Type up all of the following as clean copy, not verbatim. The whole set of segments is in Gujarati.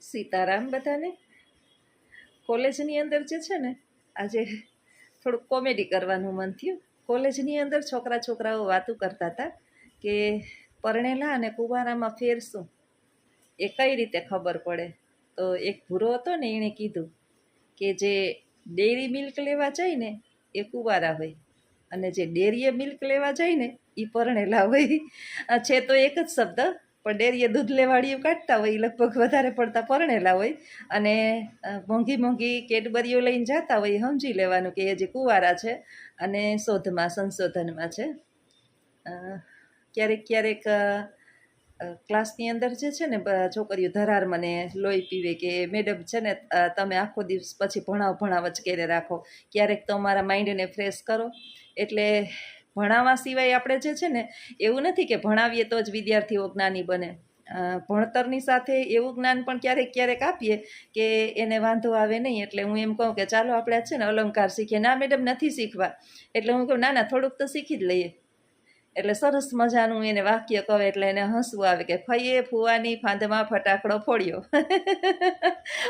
સીતારામ બધાને. કોલેજની અંદર જે છે ને, આજે થોડુંક કોમેડી કરવાનું મન થયું. કોલેજની અંદર છોકરાઓ વાતું કરતા હતા કે પરણેલા અને કુંવારામાં ફેર શું, એ કઈ રીતે ખબર પડે. તો એક ભૂરો હતો ને, એણે કીધું કે જે ડેરી મિલ્ક લેવા જાય ને એ કુંવારા હોય, અને જે ડેરીએ મિલ્ક લેવા જાય ને એ પરણેલા હોય. છે તો એક જ શબ્દ, પણ ડેરીએ દૂધ લેવાડીયું કાઢતા હોય એ લગભગ વધારે પડતા પરણેલા હોય, અને મોંઘી મોંઘી કેડબરીઓ લઈને જતા હોય સમજી લેવાનું કે એ જે કુંવારા છે અને સંશોધનમાં છે. ક્યારેક ક્લાસની અંદર જે છે ને છોકરીઓ ધરાર મને લોહી પીવે કે મેડમ છે ને તમે આખો દિવસ પછી ભણાવ જ કરે રાખો, ક્યારેક તો અમારા માઇન્ડને ફ્રેશ કરો. એટલે ભણાવવા સિવાય આપણે જે છે ને, એવું નથી કે ભણાવીએ તો જ વિદ્યાર્થીઓ જ્ઞાની બને. ભણતરની સાથે એવું જ્ઞાન પણ ક્યારેક આપીએ કે એને વાંધો આવે નહીં. એટલે હું એમ કહું કે ચાલો આપણે છે ને અલંકાર શીખીએ. ના મેડમ નથી શીખવા. એટલે હું કહું ના થોડુંક તો શીખી જ લઈએ. એટલે સરસ મજાનું એને વાક્ય કહે એટલે એને હસવું આવે કે ફઈએ ફુવાની ફાંદમાં ફટાકડો ફોડ્યો.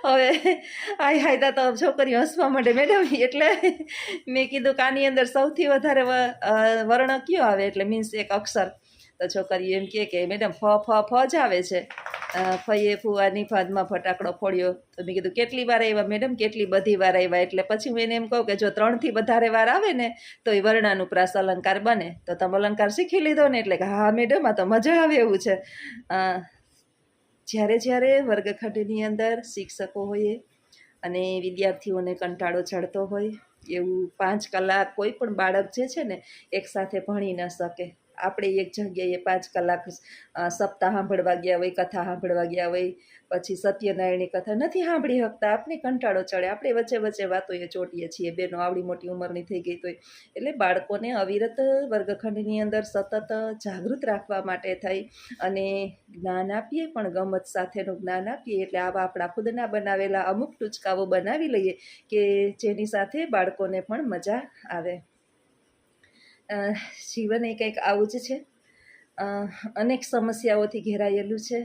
હવે હાયદા તો છોકરીઓ હસવા માંડે મેડમ. એટલે મેં કીધું કે આની અંદર સૌથી વધારે વર્ણ કયો આવે, એટલે મીન્સ એક અક્ષર. તો છોકરીઓ એમ કે મેડમ ફ જ આવે છે. ફઈએ ફુવાની ફાંદમાં ફટાકડો ફોડ્યો. તો મેં કીધું કેટલી વાર આવ્યા મેડમ, કેટલી બધી વાર આવ્યા. એટલે પછી હું એને એમ કહું કે જો 3થી વધારે વાર આવે ને તો એ વર્ણાનુપ્રાસ અલંકાર બને. તો તમે અલંકાર શીખી લીધો ને. એટલે કે હા મેડમ આ તો મજા આવે એવું છે. જ્યારે વર્ગખંડની અંદર શિક્ષકો હોય અને વિદ્યાર્થીઓને કંટાળો ચડતો હોય, એવું 5 કલાક કોઈ પણ બાળક જે છે ને એકસાથે ભણી ન શકે. આપણે એક જગ્યાએ 5 કલાક સપ્તાહ સાંભળવા ગયા હોય, કથા સાંભળવા ગયા હોય, પછી સત્યનારાયણની કથા નથી સાંભળી શકતા, આપણે કંટાળો ચડે. આપણે વચ્ચે વાતો એ ચોટીએ છીએ બેનો, આવડી મોટી ઉંમરની થઈ ગઈ તોય. એટલે બાળકોને અવિરત વર્ગખંડની અંદર સતત જાગૃત રાખવા માટે થઈ અને જ્ઞાન આપીએ, પણ ગમત સાથેનું જ્ઞાન આપીએ. એટલે આવા આપણા ખુદના બનાવેલા અમુક ટૂચકાઓ બનાવી લઈએ કે જેની સાથે બાળકોને પણ મજા આવે. જીવન એ કંઈક આવું જ છે. અનેક સમસ્યાઓથી ઘેરાયેલું છે.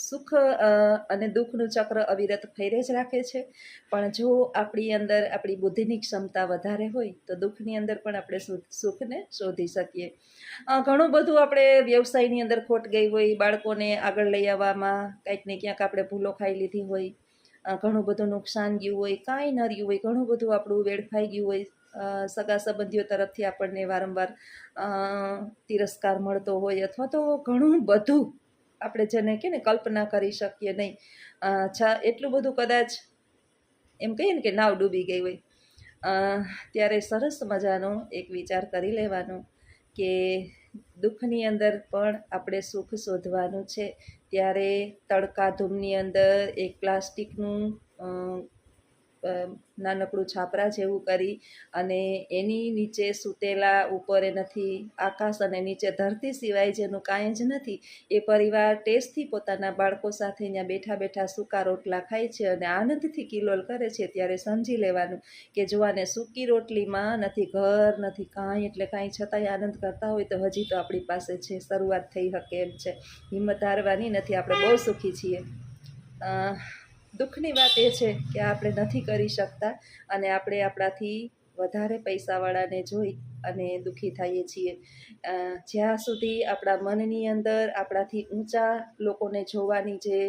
સુખ અને દુઃખનું ચક્ર અવિરત ફેરે જ રાખે છે. પણ જો આપણી અંદર આપણી બુદ્ધિની ક્ષમતા વધારે હોય તો દુઃખની અંદર પણ આપણે સુખને શોધી શકીએ. ઘણું બધું આપણે વ્યવસાયની અંદર ખોટ ગઈ હોય, બાળકોને આગળ લઈ આવવામાં કંઈક ને ક્યાંક આપણે ભૂલો ખાઈ લીધી હોય, ઘણું બધું નુકસાન ગયું હોય, કાંઈ ન રહ્યું હોય, ઘણું બધું આપણું વેડફાઈ ગયું હોય, સગા સંબંધીઓ તરફથી આપણને વારંવાર તિરસ્કાર મળતો હોય, અથવા તો ઘણું બધું આપણે જેને કે ને કલ્પના કરી શકીએ નહીં. એટલું બધું કદાચ એમ કહીએ ને કે નાવ ડૂબી ગઈ હોય, ત્યારે સરસ મજાનો એક વિચાર કરી લેવાનો કે દુઃખની અંદર પણ આપણે સુખ શોધવાનું છે. ત્યારે તડકા ધૂમની અંદર એક પ્લાસ્ટિકનું નાનકડું છાપરા જેવું કરી અને એની નીચે સૂતેલા, ઉપર નથી આકાશ અને નીચે ધરતી સિવાય જેનું કાંઈ જ નથી, એ પરિવાર ટેસ્ટથી પોતાના બાળકો સાથે ત્યાં બેઠા સૂકા રોટલા ખાય છે અને આનંદથી કિલોલ કરે છે. ત્યારે સમજી લેવાનું કે જો આને સૂકી રોટલીમાં નથી ઘર નથી કાંઈ, એટલે કાંઈ છતાંય આનંદ કરતા હોય તો હજી તો આપણી પાસે છે, શરૂઆત થઈ શકે એમ છે. હિંમત હારવાની નથી, આપણે બહુ સુખી છીએ. દુઃખની વાત એ છે કે આપણે નથી કરી શકતા અને આપણે આપણાથી વધારે પૈસાવાળાને જોઈ અને દુઃખી થઈએ છીએ. જ્યાં સુધી આપણા મનની અંદર આપણાથી ઊંચા લોકોને જોવાની જે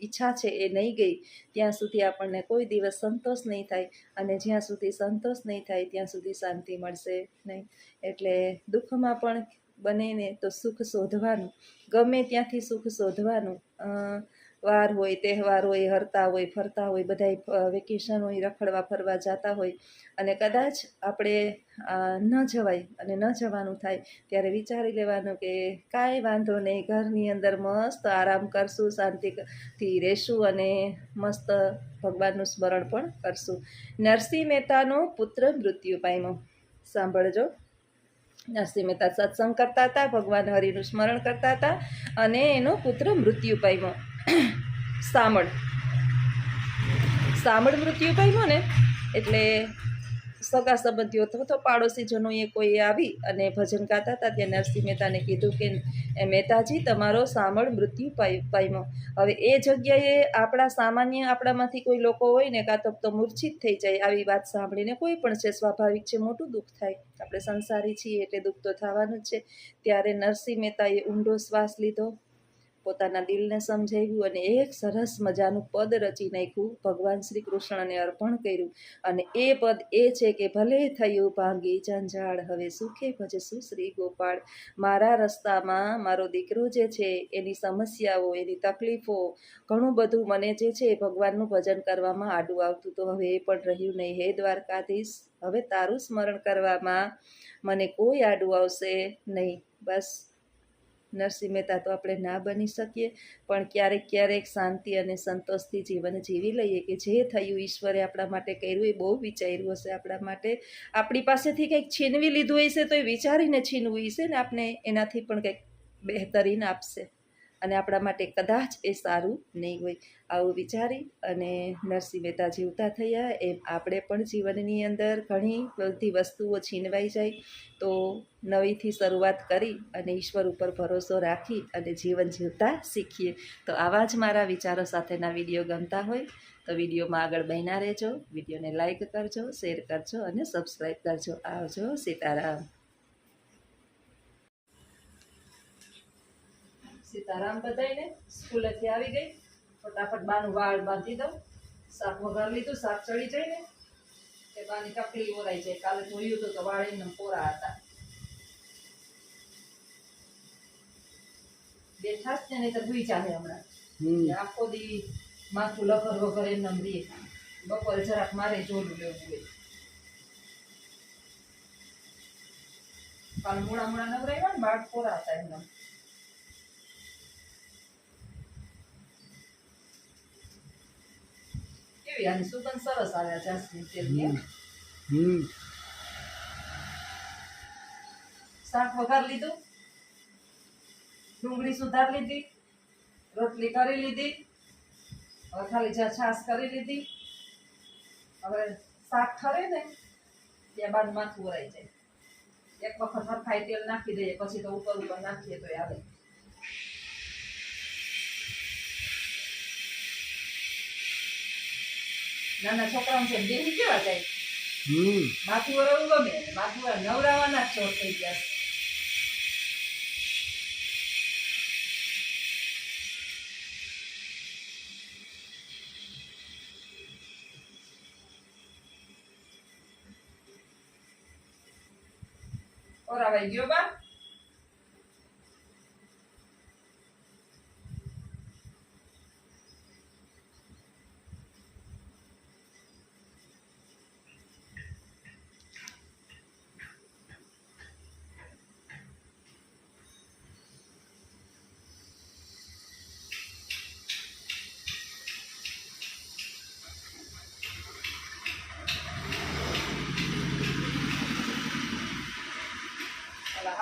ઈચ્છા છે એ નહીં ગઈ, ત્યાં સુધી આપણને કોઈ દિવસ સંતોષ નહીં થાય, અને જ્યાં સુધી સંતોષ નહીં થાય ત્યાં સુધી શાંતિ મળશે નહીં. એટલે દુઃખમાં પણ બને ને તો સુખ શોધવાનું, ગમે ત્યાંથી સુખ શોધવાનું. વાર હોય, તહેવાર હોય, હરતા હોય, ફરતા હોય, બધાય વેકેશન હોય, રખડવા ફરવા જતા હોય, અને કદાચ આપણે ન જવાય અને ન જવાનું થાય ત્યારે વિચારી લેવાનું કે કાંઈ વાંધો નહીં, ઘરની અંદર મસ્ત આરામ કરશું, શાંતિથી રહેશું અને મસ્ત ભગવાનનું સ્મરણ પણ કરશું. નરસિંહ મહેતાનો પુત્ર મૃત્યુ પામ્યો. સાંભળજો. નરસિંહ મહેતા સત્સંગ કરતા હતા, ભગવાન હરિનું સ્મરણ કરતા હતા અને એનો પુત્ર મૃત્યુ પામ્યો. સામળ મૃત્યુ પામ્યો ને એટલે સગા સંબંધીઓ અથવા તો પાડોશીજનોએ કોઈ આવી અને ભજન ગાતા હતા ત્યાં નરસિંહ મહેતાને કીધું કે મહેતાજી તમારો સાંભળ મૃત્યુ પામ્યો. હવે એ જગ્યાએ આપણામાંથી કોઈ લોકો હોય ને કાં તો મૂર્છિત થઈ જાય. આવી વાત સાંભળીને કોઈ પણ છે સ્વાભાવિક છે, મોટું દુઃખ થાય. આપણે સંસારી છીએ એટલે દુઃખ તો થવાનું જ છે. ત્યારે નરસિંહ મહેતાએ ઊંડો શ્વાસ લીધો, પોતાના દિલને સમજાવ્યું અને એક સરસ મજાનું પદ રચી નાખ્યું, ભગવાન શ્રી કૃષ્ણને અર્પણ કર્યું. અને એ પદ એ છે કે ભલે થયું ભાંગી જંજાળ, હવે સુખે ભજશું શ્રી ગોપાળ. મારા રસ્તામાં મારો દીકરો જે છે એની સમસ્યાઓ, એની તકલીફો, ઘણું બધું મને જે છે ભગવાનનું ભજન કરવામાં આડું આવતું, તો હવે એ પણ રહ્યું નહીં. હે દ્વારકાધીશ, હવે તારું સ્મરણ કરવામાં મને કોઈ આડું આવશે નહીં. બસ નરસિંહ મહેતા તો આપણે ના બની શકીએ, પણ ક્યારેક ક્યારેક શાંતિ અને સંતોષથી જીવન જીવી લઈએ કે જે થયું ઈશ્વરે આપણા માટે કર્યું એ બહુ વિચાર્યું હશે આપણા માટે. આપણી પાસેથી કંઈક છીનવી લીધું હશે તો એ વિચારીને છીનવું હશે ને આપણે એનાથી પણ કંઈક બહેતરીન આપશે અને આપણા માટે કદાચ એ સારું નહીં હોય. આવું વિચારી અને નરસિંહ મહેતા જીવતા થયા. એમ આપણે પણ જીવનની અંદર ઘણી બધી વસ્તુઓ છીનવાઈ જાય તો નવીથી શરૂઆત કરી અને ઈશ્વર ઉપર ભરોસો રાખી અને જીવન જીવતા શીખીએ. તો આવા જ મારા વિચારો સાથેના વિડીયો ગમતા હોય તો વિડીયોમાં આગળ બન્યા રહેજો. વિડીયોને લાઈક કરજો, શેર કરજો અને સબસ્ક્રાઈબ કરજો. આવજો. સીતારામ. સીતારામ બધાયને. સ્કૂલેથી આવી ગઈ, ફટાફટ બાનું વાળ બાંધી દઉં. શાક વઘાર લીધું, શાક ચડી જાય ને એ બાની ટકલી ઓરાઈ જાય. કાલે જોયું હતું તો વાળ એમને કોરા હતા. બેઠા જ ને તો ભૂઈ ચાલે હમણાં. આખો દી માથું લખર વગર એમને રે. બપોરે જરાક મારે જોડું લેવું હોય. કાલે મૂળા નવરાવ્યા ને બાળ કોરા હતા એમને. કેવી આની સુગંધ સરસ આવે જાસ્મિન તેલની. શાક વઘાર લીધું, ડુંગળી સુધાર લીધી, રોટલી કરી લીધી, હવે ખાલી છાશ કરી લીધી. હવે શાક ખરે ને ત્યાં બાદ માથું વરાઈ જાય. એક વખત હરખાઈ તેલ નાખી દઈએ પછી તો ઉપર નાખીએ તો આવે. નાના છોકરાઓ છે બેહી કેવા જાય. માથું વરાવું ગમે, માથું નવરાવાના જ ચોર થઈ ગયા. ઓરાવાઈ ગયો બા.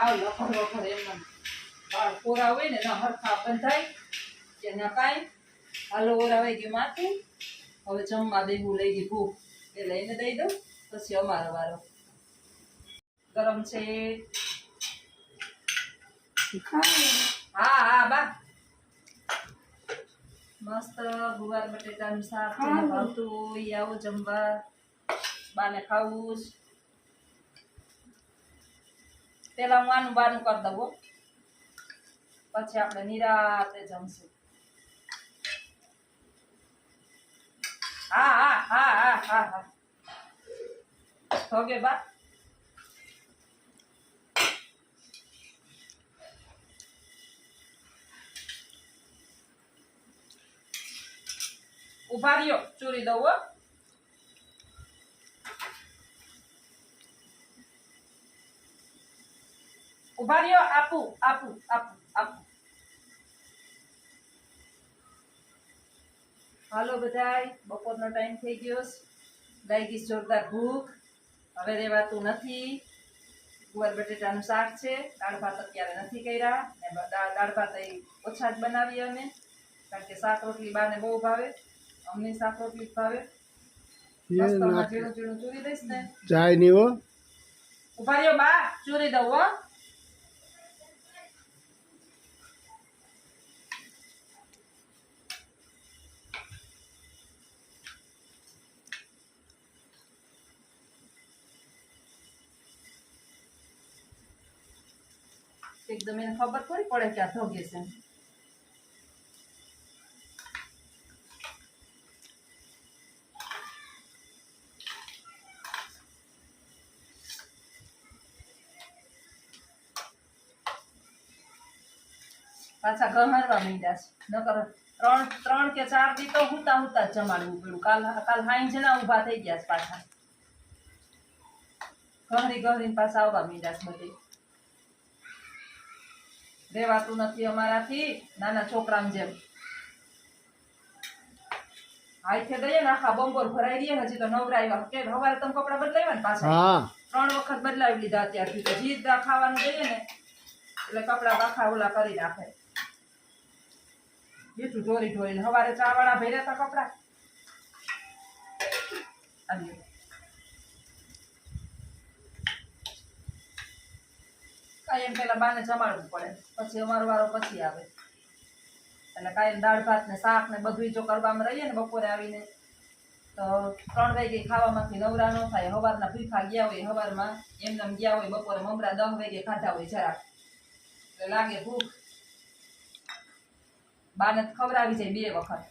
હાવ લખર વખર એમના વાળ કોરા હોય ને ના હરખા બંધાય કે ના કાંઈ. હાલો ઓરાવાઈ ગયું માથું. હવે જમવા દેવું લઈ ગઈ ભૂખ એ લઈને દઈ દઉં પછી અમારો વારો. ગરમ છે. હા હા બા. મસ્ત ગુવાર બટેટાનું શાક ભાવતું હોય આવો જમવા. બાને ખાવું જ. પેલા હું આનું બાનું કરી દઉં, પછી આપણે નિરાતે જમશું. હા હા હા હા હા હા. ઓકે બા. ઉભા રહ્યો, ચૂરી દઉં હો. ઉભા રહ્યો, આપું આપું આપું આપું. હાલો બધાય, બપોરનો ટાઈમ થઈ ગયો. લાગી જોરદાર ભૂખ. હવે રેવાતું નથી. ગુવાર બટેટાનું શાક છે. દાળ ભાત અત્યારે નથી કર્યા. દાળ ભાત ઓછા જ બનાવીએ અમે, કારણ કે શાક રોટલી બાને બહુ ભાવે, અમને શાક રોટલી ભાવે. ये મસ્ત હમણાં नाक ઝીણું ઝીણું ચૂરી દઈશ ને. चाय नहीं वो ઉભા રહ્યો બા, ચૂરી દઉં હો. એકદમ એને ખબર થોડી પડે કે આ ધોગે છે. પાછા ગહારવા માંડ્યા છે. નકર 3 કે 4 દી તો હુતા હુતા જ જમાડવું પડ્યું. કાલ હાંજના ઊભા થઈ ગયા છે પાછા. ગહરીને પાછા આવવા માંડ્યા છે બધી. રેવાતું નથી અમારાથી નાના છોકરાની જેમ. હાથે ગઈએ ને આખા બમ્બર ભરાઈ દઈએ ને. હજી તો નવરાવ્યા કે સવારે તમે કપડા બદલાવ્યા ને પાછા? हाँ 3 વખત બદલાવી લીધા અત્યારથી. તો જીદ ખાવાનું જઈએ ને એટલે કપડા આખા ઓલા કરી નાખે. બીજું ઢોરીને સવારે ચા વાળા ભર્યા હતા કપડા. કાયમ પેલા બાને જમાડવું પડે, પછી અમારો વારો પછી આવે. એટલે કાયમ દાળ ભાત ને શાક ને બધું જો કરવામાં રહીએ ને બપોરે આવીને તો 3 વાગે ખાવામાંથી નવરા ન થાય. સવારના ભૂખા ગયા હોય, સવારમાં એમને ગયા હોય, બપોરે મમરા 10 વાગે ખાધા હોય જરાક એટલે લાગે ભૂખ. બાને ખવડાવી જાય 2 વખત.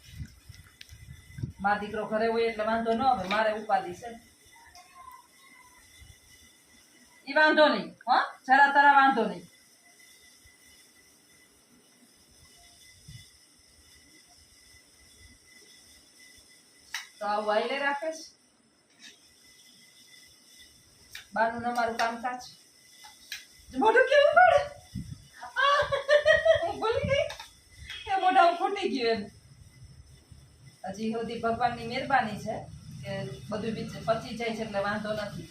મારો દીકરો ઘરે હોય એટલે વાંધો ન આવે, મારે ઉપાધિ છે. ઈ વાંધો નહીં, હા જરા તરા વાંધો નહીં. તો આવું વાયલે રાખેશ બાનું ને મારું કામકાજ. મોઢું કેવું પડે, હું ભૂલી ગઈ કે મોઢા ફૂટી ગયું એમ. હજી સુધી ભગવાનની મહેરબાની છે કે બધું પચી જાય છે એટલે વાંધો નથી.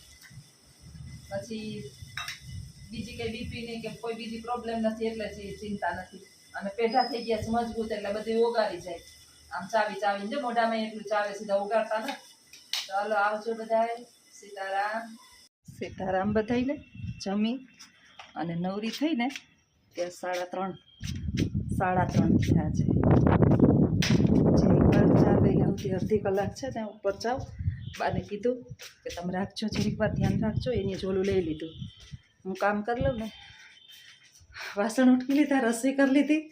પછી બીજી કઈ બીપી ની કે કોઈ બીજી પ્રોબ્લેમ નથી એટલે ચિંતા નથી. અને પેઢા થઈ ગયા છે મજબૂત એટલે બધું ઓગાળી જાય. આમ ચાવીને મોઢામાં એટલું ચાવે, સીધા ઉગાડતા ને. ચાલો આવજો બધાએ. સીતારામ બધાઈને. જમી અને નવરી થઈને ત્યાં 3:30 થયા છે. જે 4 વાગ્યા સુધી અડધી કલાક છે ત્યાં ઉપર જાઓ. બાને કીધું કે તમે રાખજો, જરીક વાર ધ્યાન રાખજો. એની ઝોલું લઈ લીધું. હું કામ કરી લઉં ને. વાસણ ઉઠી લીધા, રસોઈ કરી લીધી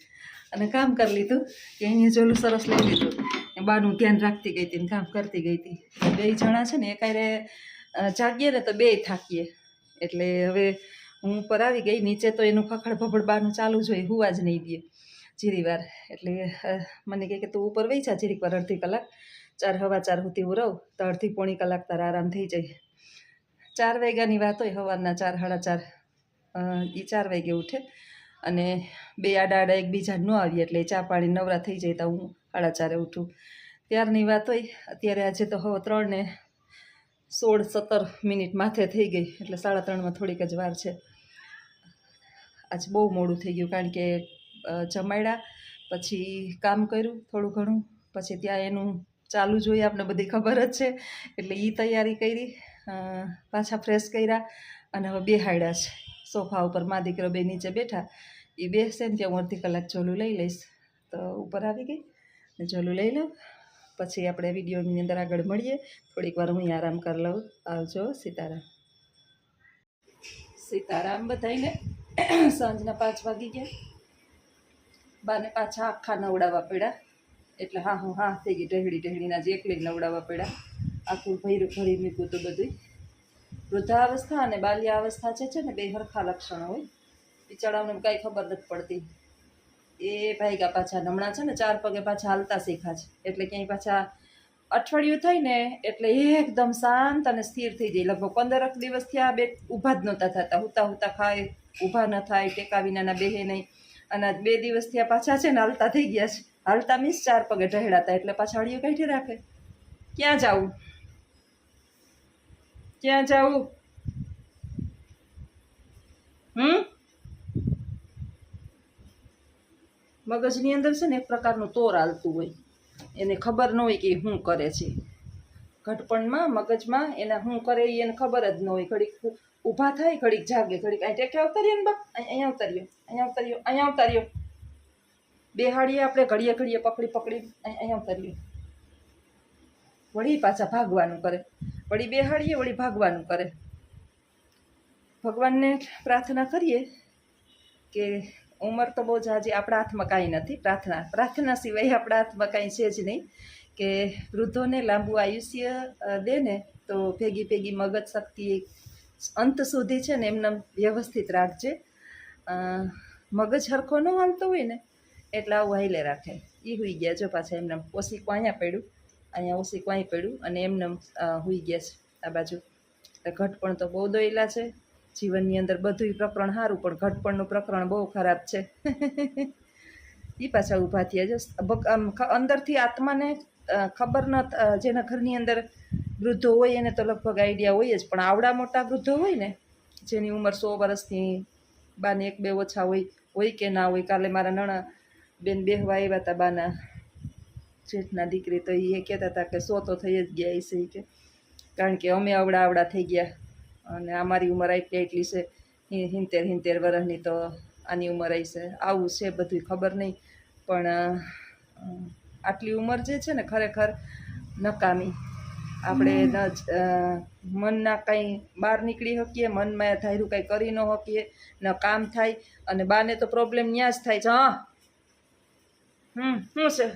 અને કામ કરી લીધું કે એની ઝોલું સરસ લઈ લીધું. બાનું ધ્યાન રાખતી ગઈ હતી ને કામ કરતી ગઈ હતી. 2 જણા છે ને એકારે જાગીએ ને તો 2 થાકીએ. એટલે હવે હું ઉપર આવી ગઈ. નીચે તો એનું ખખડ ભભડ બાનું ચાલુ જ હોય, હુવા જ નહીં દે જીરી વાર. એટલે મને કહે કે તું ઉપર વહી જા જીરીક વાર, અડધી કલાક. 4 સવા 4 સુધી હું રહું તો અડધી પોણી કલાક તારા આરામ થઈ જાય. 4 વાગ્યાની વાત હોય, સવારના 4 સાડા 4. એ 4 વાગે ઉઠે અને 2 આડા એકબીજા ન આવીએ એટલે ચા પાણી નવરા થઈ જાય તો હું 4:30 ઉઠું. ત્યારની વાત હોય. અત્યારે આજે તો હવે 3:16-17 માથે થઈ ગઈ એટલે 3:30 થોડીક જ વાર છે. આજ બહુ મોડું થઈ ગયું કારણ કે જમાડ્યા પછી કામ કર્યું થોડું ઘણું, પછી ત્યાં એનું ચાલુ જોઈએ, આપણે બધી ખબર જ છે. એટલે એ તૈયારી કરી, પાછા ફ્રેશ કર્યા અને હવે બેહાડ્યા છે સોફા ઉપર. મા દીકરો 2 નીચે બેઠા. એ બેસે ને ત્યાં હું અડધી કલાક ઝોલું લઈ લઈશ. તો ઉપર આવી ગઈ ને ઝોલું લઈ લઉં. પછી આપણે વિડીયોની અંદર આગળ મળીએ. થોડીક વાર હું આરામ કરી લઉં. આવજો. સીતારામ બધાઈને. સાંજના 5 વાગી ગયા. બાને પાછા આખા નવડાવવા પડ્યા. એટલે હા થઈ ગઈ ઢહેડીના જે એકલી નવડાવવા પડ્યા. આખું ભરી મૂક્યું હતું બધું. વૃદ્ધાવસ્થા અને બાલ્યાવસ્થા છે ને 2 સરખા લક્ષણો હોય. બિચારાઓને કાંઈ ખબર નથી પડતી. એ ભાઈગા પાછા હમણાં છે ને 4 પગે પાછા હાલતા શીખા છે. એટલે ક્યાંય પાછા અઠવાડિયું થઈને એટલે એકદમ શાંત અને સ્થિર થઈ જાય. લગભગ 15 દિવસથી આ 2 ઊભા જ નહોતા થતા. હુતા ખાય, ઊભા ન થાય, ટેકા વિનાના બેહે નહીં. અને 2 દિવસથી આ પાછા છે ને હાલતા થઈ ગયા છે. હાલતા મીન્સ 4 પગે ઢહેડાતા. એટલે પાછા અડીઓ કાઢી રાખે. ક્યાં જાવું? મગજની અંદર છે ને એક પ્રકારનું તોર હાલતું હોય. એને ખબર ન હોય કે શું કરે છે. ઘટપણમાં મગજમાં એના શું કરે એ એને ખબર જ ન હોય. ઘડીક ઊભા થાય, ઘડીક જાગે, ઘડીક અહીં ટેકે અવતરીએ ને બા, અહીંયા અવતર્યો, અહીંયા અવતર્યો, અહીંયા અવતર્યો. બેહાડીએ આપણે ઘડીએ ઘડીએ પકડી અહીંયા અવતર્યો. વળી પાછા ભાગવાનું કરે, વળી બેહાડીએ, વળી ભાગવાનું કરે. ભગવાનને પ્રાર્થના કરીએ કે ઉંમર તો બહુ જાજી આપણા હાથમાં કાંઈ નથી. પ્રાર્થના સિવાય આપણા હાથમાં કાંઈ છે જ નહીં. કે વૃદ્ધોને લાંબુ આયુષ્ય દે ને તો ભેગી મગજ શક્તિ અંત સુધી છે ને એમને વ્યવસ્થિત રાખજે. મગજ હરખો ન હાલતો હોય ને એટલે આવું હાઈલે રાખે. એ હુઈ ગયા જો પાછા એમને ઓશીકું અહીંયા પડ્યું, અહીંયા ઓશીકું અહીં પડ્યું અને એમને હુઈ ગયા છે આ બાજુ. ઘટપણ તો બહુ દોયલા છે જીવનની અંદર. બધું પ્રકરણ સારું પણ ઘટપણનું પ્રકરણ બહુ ખરાબ છે. એ પાછા ઊભા થયા જો આમ અંદરથી આત્માને ખબર ન, જેના ઘરની અંદર વૃદ્ધો હોય એને તો લગભગ આઈડિયા હોય જ, પણ આવડા મોટા વૃદ્ધો હોય ને જેની ઉંમર 100 વર્ષની, બાને 1-2 ઓછા હોય કે ના હોય. કાલે મારા નણા બેન બેહવા આવ્યા હતા બાના જેઠના દીકરી, તો એ કહેતા હતા કે 100 તો થઈ જ ગયા હશે કે, કારણ કે અમે આવડા થઈ ગયા અને અમારી ઉંમર એટલી છે 70 વર્ષની, તો આની ઉંમર હશે. આવું છે બધું ખબર નહીં, પણ આટલી ઉંમર જે છે ને ખરેખર નકામી. આપણે મનના કંઈ બહાર નીકળી શકીએ, મનમાં ધાર્યું કંઈ કરી ન શકીએ, ન કામ થાય. અને બાને તો પ્રોબ્લેમ ત્યાં જ થાય છે. શું છે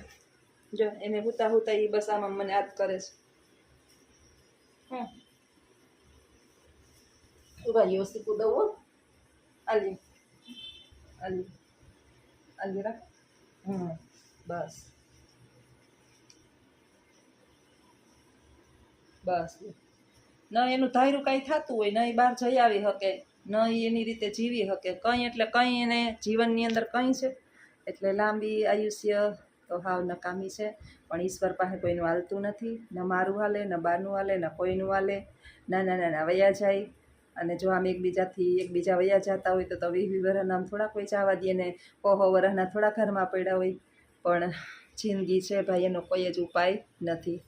જો એને હુતા એ બસ આમાં મને યાદ કરે છે. ઉભા ઓછી કૂદવું આલી રાખ. બસ ન એનું ધાર્યું કાંઈ થતું હોય, ન એ બહાર જઈ આવી શકે, ન એની રીતે જીવી શકે કંઈ. એટલે કંઈ એને જીવનની અંદર કંઈ છે એટલે લાંબી આયુષ્ય તો હાવ નકામી છે. પણ ઈશ્વર પાસે કોઈનું હાલતું નથી. ન મારું હાલે, ન બાનું હાલે, ન કોઈનું હાલે. નાના વયા જાય. અને જો આમ એકબીજા વયા જતા હોય તો 20 વર્ષના આમ થોડા કોઈ જવા દે ને 100 વર્ષના થોડા ઘરમાં પડ્યા હોય. પણ જિંદગી છે ભાઈ, એનો કોઈ જ ઉપાય નથી.